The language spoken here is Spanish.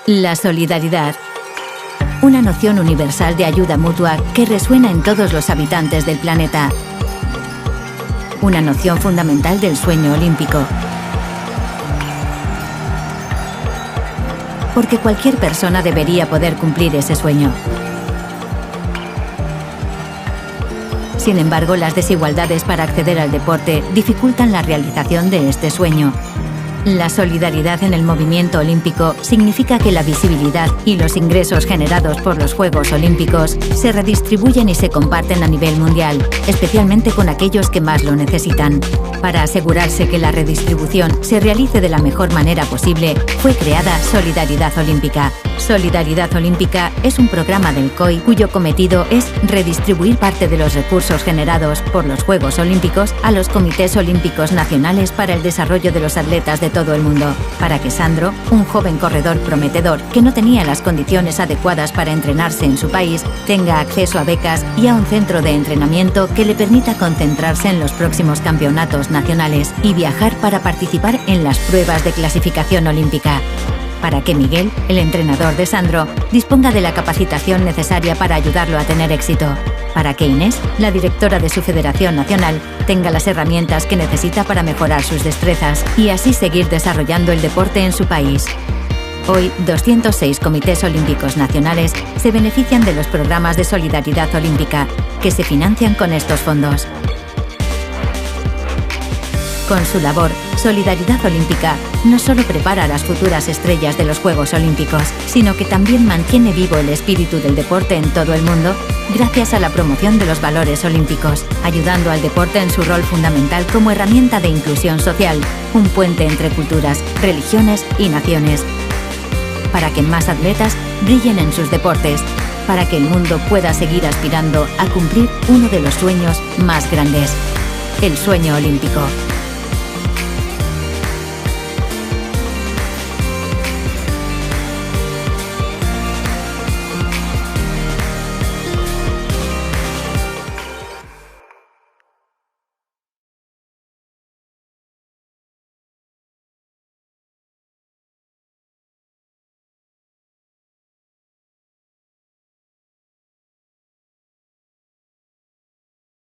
La solidaridad. Una noción universal de ayuda mutua que resuena en todos los habitantes del planeta. Una noción fundamental del sueño olímpico. Porque cualquier persona debería poder cumplir ese sueño. Sin embargo, las desigualdades para acceder al deporte dificultan la realización de este sueño. La solidaridad en el movimiento olímpico significa que la visibilidad y los ingresos generados por los Juegos Olímpicos se redistribuyen y se comparten a nivel mundial, especialmente con aquellos que más lo necesitan. Para asegurarse que la redistribución se realice de la mejor manera posible, fue creada Solidaridad Olímpica. Solidaridad Olímpica es un programa del COI cuyo cometido es redistribuir parte de los recursos generados por los Juegos Olímpicos a los comités olímpicos nacionales para el desarrollo de los atletas de todo el mundo, para que Sandro, un joven corredor prometedor que no tenía las condiciones adecuadas para entrenarse en su país, tenga acceso a becas y a un centro de entrenamiento que le permita concentrarse en los próximos campeonatos nacionales y viajar para participar en las pruebas de clasificación olímpica. Para que Miguel, el entrenador de Sandro, disponga de la capacitación necesaria para ayudarlo a tener éxito. Para que Inés, la directora de su federación nacional, tenga las herramientas que necesita para mejorar sus destrezas y así seguir desarrollando el deporte en su país. Hoy, 206 comités olímpicos nacionales se benefician de los programas de solidaridad olímpica, que se financian con estos fondos. Con su labor, Solidaridad Olímpica no solo prepara a las futuras estrellas de los Juegos Olímpicos, sino que también mantiene vivo el espíritu del deporte en todo el mundo gracias a la promoción de los valores olímpicos, ayudando al deporte en su rol fundamental como herramienta de inclusión social, un puente entre culturas, religiones y naciones. Para que más atletas brillen en sus deportes, para que el mundo pueda seguir aspirando a cumplir uno de los sueños más grandes, el sueño olímpico.